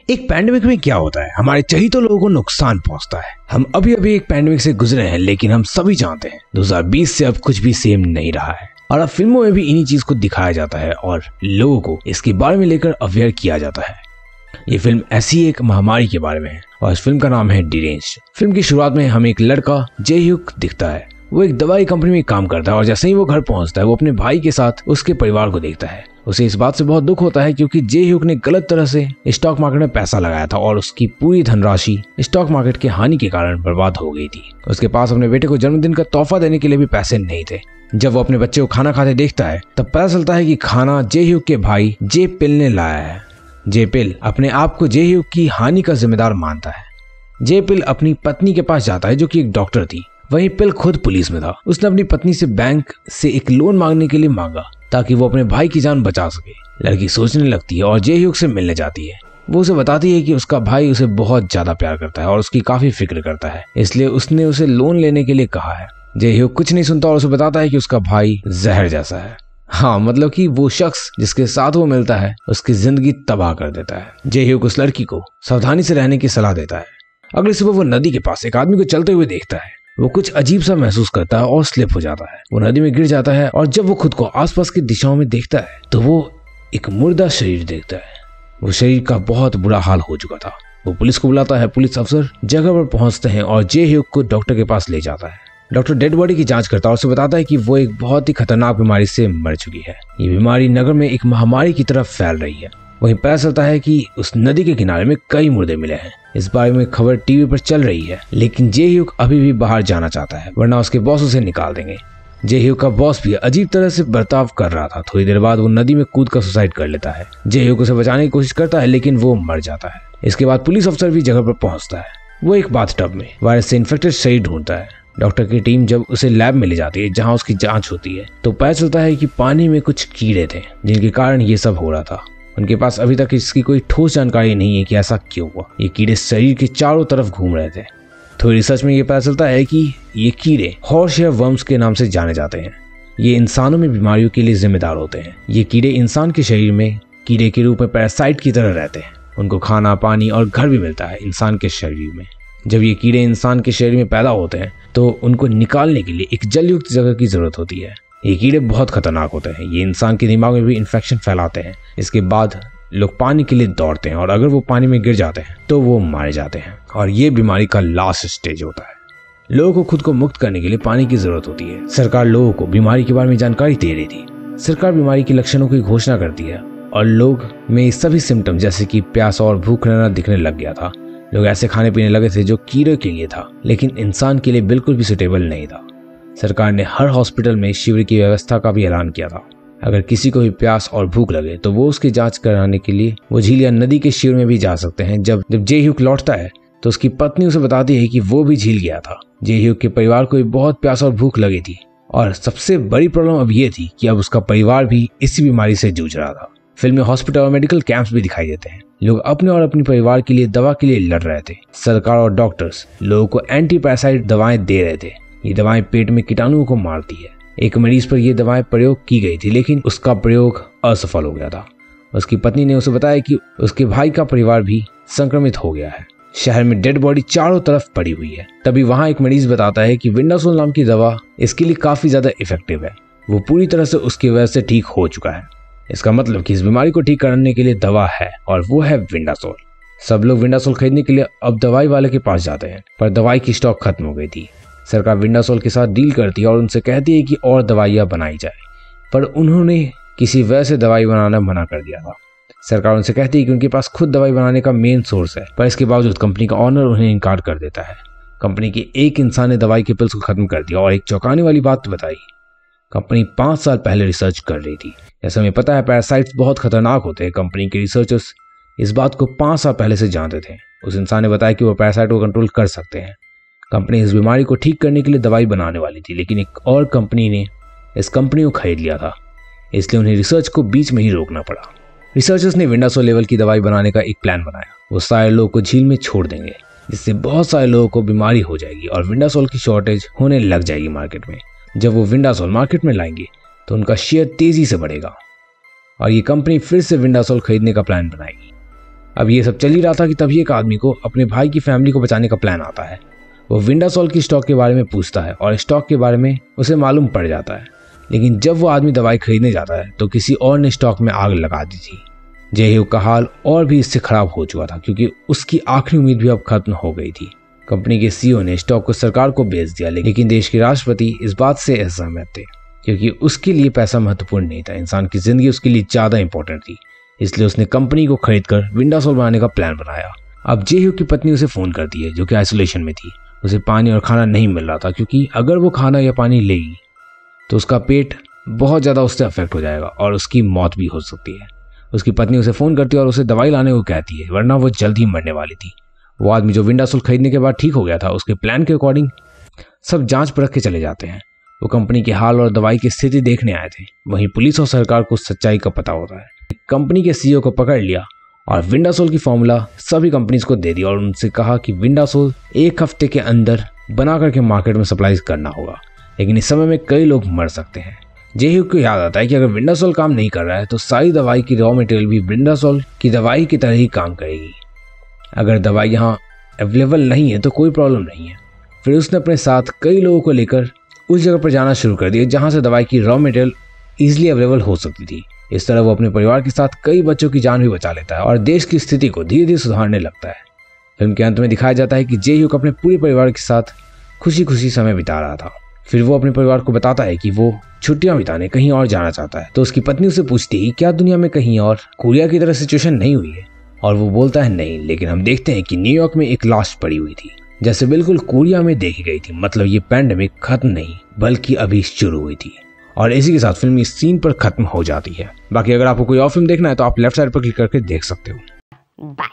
एक पैंडेमिक में क्या होता है, हमारे चहेते लोगों को नुकसान पहुंचता है। हम अभी अभी एक पैंडेमिक से गुजरे हैं, लेकिन हम सभी जानते हैं 2020 से अब कुछ भी सेम नहीं रहा है। और अब फिल्मों में भी इन्हीं चीज को दिखाया जाता है और लोगों को इसके बारे में लेकर अवेयर किया जाता है। ये फिल्म ऐसी एक महामारी के बारे में है और इस फिल्म का नाम है डिरेंज्ड। फिल्म की शुरुआत में हमें एक लड़का जे ह्यूक दिखता है। वो एक दवाई कंपनी में काम करता है और जैसे ही वो घर पहुंचता है वो अपने भाई के साथ उसके परिवार को देखता है। उसे इस बात से बहुत दुख होता है क्योंकि जे ह्यूक ने गलत तरह से स्टॉक मार्केट में पैसा लगाया था और उसकी पूरी धनराशि स्टॉक मार्केट के हानि के कारण बर्बाद हो गई थी। उसके पास अपने बेटे को जन्मदिन का तोहफा देने के लिए भी पैसे नहीं थे। जब वो अपने बच्चे को खाना खाते देखता है तब पता चलता है कि खाना जे ह्यूक के भाई जे पिल ने लाया है। जे पिल अपने आप को जे ह्यूक की हानि का जिम्मेदार मानता है। जे पिल अपनी पत्नी के पास जाता है जो कि एक डॉक्टर थी। वहीं पिल खुद पुलिस में था। उसने अपनी पत्नी से बैंक से एक लोन मांगने के लिए मांगा ताकि वो अपने भाई की जान बचा सके। लड़की सोचने लगती है और जे ह्यूक से मिलने जाती है। वो उसे बताती है कि उसका भाई उसे बहुत ज्यादा प्यार करता है और उसकी काफी फिक्र करता है, इसलिए उसने उसे लोन लेने के लिए कहा है। जे ह्यूक कुछ नहीं सुनता और उसे बताता है कि उसका भाई जहर जैसा है। हाँ, मतलब कि वो शख्स जिसके साथ वो मिलता है उसकी जिंदगी तबाह कर देता है। जे ह्यूक उस लड़की को सावधानी से रहने की सलाह देता है। अगली सुबह वो नदी के पास एक आदमी को चलते हुए देखता है। वो कुछ अजीब सा महसूस करता है और स्लिप हो जाता है। वो नदी में गिर जाता है और जब वो खुद को आसपास की दिशाओं में देखता है तो वो एक मुर्दा शरीर देखता है। वो शरीर का बहुत बुरा हाल हो चुका था। वो पुलिस को बुलाता है। पुलिस अफसर जगह पर पहुंचते हैं और जे ह्यूक को डॉक्टर के पास ले जाता है। डॉक्टर डेड बॉडी की जांच करता है और उसे बताता है कि वो एक बहुत ही खतरनाक बीमारी से मर चुकी है। ये बीमारी नगर में एक महामारी की तरफ फैल रही है। वहीं पता चलता है कि उस नदी के किनारे में कई मुर्दे मिले हैं। इस बारे में खबर टीवी पर चल रही है, लेकिन जे ह्यूक अभी भी बाहर जाना चाहता है वरना उसके बॉस उसे निकाल देंगे। जे ह्यूक का बॉस भी अजीब तरह से बर्ताव कर रहा था। थोड़ी देर बाद वो नदी में कूद कर सुसाइड कर लेता है। जे ह्यूक उसे बचाने की कोशिश करता है लेकिन वो मर जाता है। इसके बाद पुलिस अफसर भी जगह पर पहुंचता है। वो एक बाथटब में वायरस से इन्फेक्टेड शरीर ढूंढता है। डॉक्टर की टीम जब उसे लैब में ले जाती है जहाँ उसकी जाँच होती है तो पता चलता है कि पानी में कुछ कीड़े थे जिनके कारण ये सब हो रहा था। उनके पास अभी तक इसकी कोई ठोस जानकारी नहीं है कि ऐसा क्यों हुआ। ये कीड़े शरीर के चारों तरफ घूम रहे थे। थोड़ी रिसर्च में ये पता चलता है कि ये कीड़े हॉर्सहेयर वर्म्स के नाम से जाने जाते हैं। ये इंसानों में बीमारियों के लिए जिम्मेदार होते हैं। ये कीड़े इंसान के शरीर में कीड़े के रूप में पैरासाइट की तरह रहते हैं। उनको खाना, पानी और घर भी मिलता है इंसान के शरीर में। जब ये कीड़े इंसान के शरीर में पैदा होते हैं तो उनको निकालने के लिए एक जलयुक्त जगह की जरूरत होती है। ये कीड़े बहुत खतरनाक होते हैं। ये इंसान के दिमाग में भी इन्फेक्शन फैलाते हैं। इसके बाद लोग पानी के लिए दौड़ते हैं और अगर वो पानी में गिर जाते हैं तो वो मारे जाते हैं और ये बीमारी का लास्ट स्टेज होता है। लोगों को खुद को मुक्त करने के लिए पानी की जरूरत होती है। सरकार लोगों को बीमारी के बारे में जानकारी दे रही थी। सरकार बीमारी के लक्षणों की घोषणा करती है और लोग में सभी सिम्टम जैसे कि प्यास और भूख रहना दिखने लग गया था। लोग ऐसे खाने पीने लगे थे जो कीड़े के लिए था लेकिन इंसान के लिए बिल्कुल भी सुटेबल नहीं था। सरकार ने हर हॉस्पिटल में शिविर की व्यवस्था का भी ऐलान किया था। अगर किसी को भी प्यास और भूख लगे तो वो उसकी जांच कराने के लिए वो झील या नदी के शिविर में भी जा सकते हैं। जब जे ह्यूक लौटता है तो उसकी पत्नी उसे बताती है कि वो भी झील गया था। जे ह्यूक के परिवार को भी बहुत प्यास और भूख लगी थी और सबसे बड़ी प्रॉब्लम अब ये थी कि अब उसका परिवार भी इसी बीमारी से जूझ रहा था। फिल्म में हॉस्पिटल और मेडिकल कैंप्स भी दिखाई देते हैं। लोग अपने और अपने परिवार के लिए दवा के लिए लड़ रहे थे। सरकार और डॉक्टर्स लोगों को एंटी पैरासाइट दवाएं दे रहे थे। ये दवाएं पेट में कीटाणुओं को मारती है। एक मरीज पर यह दवाएं प्रयोग की गई थी लेकिन उसका प्रयोग असफल हो गया था। उसकी पत्नी ने उसे बताया कि उसके भाई का परिवार भी संक्रमित हो गया है। शहर में डेड बॉडी चारों तरफ पड़ी हुई है। तभी वहां एक मरीज बताता है कि विंडासोल नाम की दवा इसके लिए काफी ज्यादा इफेक्टिव है। वो पूरी तरह से उसकी वजह से ठीक हो चुका है। इसका मतलब कि इस बीमारी को ठीक करने के लिए दवा है और वो है विंडासोल। सब लोग विंडासोल खरीदने के लिए अब दवाई वाले के पास जाते हैं पर दवाई की स्टॉक खत्म हो गई थी। सरकार विंडासोल के साथ डील करती है और उनसे कहती है कि और दवाइयां बनाई जाए, पर उन्होंने किसी वजह से दवाई बनाना मना कर दिया था। सरकार उनसे कहती है कि उनके पास खुद दवाई बनाने का मेन सोर्स है, पर इसके बावजूद कंपनी का ऑनर उन्हें इनकार कर देता है। कंपनी के एक इंसान ने दवाई के पिल्स को खत्म कर दिया और एक चौंकाने वाली बात बताई। कंपनी 5 साल पहले रिसर्च कर रही थी। जैसा हमें पता है पैरासाइट्स बहुत खतरनाक होते हैं। कंपनी के रिसर्चर्स इस बात को 5 साल पहले से जानते थे। उस इंसान ने बताया कि वो पैरासाइट को कंट्रोल कर सकते हैं। कंपनी इस बीमारी को ठीक करने के लिए दवाई बनाने वाली थी लेकिन एक और कंपनी ने इस कंपनी को खरीद लिया था, इसलिए उन्हें रिसर्च को बीच में ही रोकना पड़ा। रिसर्चर्स ने विंडासोल लेवल की दवाई बनाने का एक प्लान बनाया। वो सारे लोगों को झील में छोड़ देंगे जिससे बहुत सारे लोगों को बीमारी हो जाएगी और विंडासोल की शॉर्टेज होने लग जाएगी मार्केट में। जब वो विंडासोल मार्केट में लाएंगे तो उनका शेयर तेजी से बढ़ेगा और ये कंपनी फिर से विंडासोल खरीदने का प्लान बनाएगी। अब ये सब चल ही रहा था कि तभी एक आदमी को अपने भाई की फैमिली को बचाने का प्लान आता है। वो विंडासोल की स्टॉक के बारे में पूछता है और स्टॉक के बारे में उसे मालूम पड़ जाता है। लेकिन जब वो आदमी दवाई खरीदने जाता है तो किसी और ने स्टॉक में आग लगा दी थी। जे-हयूक का हाल और भी इससे खराब हो चुका था क्योंकि उसकी आखिरी उम्मीद भी अब खत्म हो गई थी। कंपनी के सीईओ ने स्टॉक को सरकार को बेच दिया, लेकिन देश के राष्ट्रपति इस बात से असहमत थे क्योंकि उसके लिए पैसा महत्वपूर्ण नहीं था, इंसान की जिंदगी उसके लिए ज्यादा इंपॉर्टेंट थी। इसलिए उसने कंपनी को खरीदकर विंडासोल बनाने का प्लान बनाया। अब जे-हयूक की पत्नी उसे फोन करती है जो कि आइसोलेशन में थी। उसे पानी और खाना नहीं मिल रहा था क्योंकि अगर वो खाना या पानी लेगी तो उसका पेट बहुत ज़्यादा उससे अफेक्ट हो जाएगा और उसकी मौत भी हो सकती है। उसकी पत्नी उसे फ़ोन करती है और उसे दवाई लाने को कहती है, वरना वो जल्द ही मरने वाली थी। वो आदमी जो विंडासोल खरीदने के बाद ठीक हो गया था, उसके प्लान के अकॉर्डिंग सब जांच परख के चले जाते हैं। वो कंपनी के हाल और दवाई की स्थिति देखने आए थे। वहीं पुलिस और सरकार को सच्चाई का पता होता है। कंपनी के सीईओ को पकड़ लिया और विंडासोल की फॉर्मूला सभी कंपनीज को दे दिया और उनसे कहा कि विंडासोल 1 हफ्ते के अंदर बना करके मार्केट में सप्लाई करना होगा, लेकिन इस समय में कई लोग मर सकते हैं। जे-हयूक को याद आता है कि अगर विंडासोल काम नहीं कर रहा है तो सारी दवाई की रॉ मटेरियल भी विंडासोल की दवाई की तरह ही काम करेगी। अगर दवाई यहाँ अवेलेबल नहीं है तो कोई प्रॉब्लम नहीं है। फिर उसने अपने साथ कई लोगों को लेकर उस जगह पर जाना शुरू कर दिया जहाँ से दवाई की रॉ मटेरियल ईजिली अवेलेबल हो सकती थी। इस तरह वो अपने परिवार के साथ कई बच्चों की जान भी बचा लेता है और देश की स्थिति को धीरे धीरे सुधारने लगता है। फिल्म के अंत में दिखाया जाता है कि जे-हयूक अपने पूरे परिवार के साथ खुशी खुशी समय बिता रहा था। फिर वो अपने परिवार को बताता है कि वो छुट्टियां बिताने कहीं और जाना चाहता है। तो उसकी पत्नी उसे पूछती है क्या दुनिया में कहीं और कोरिया की तरह सिचुएशन नहीं हुई है, और वो बोलता है नहीं, लेकिन हम देखते हैं कि न्यूयॉर्क में एक लाश पड़ी हुई थी जैसे बिल्कुल कोरिया में देखी गई थी। मतलब ये पैंडेमिक खत्म नहीं बल्कि अभी शुरू हुई थी। और इसी के साथ फिल्म इस सीन पर खत्म हो जाती है। बाकी अगर आपको कोई और फिल्म देखना है तो आप लेफ्ट साइड पर क्लिक करके देख सकते हो। बाय।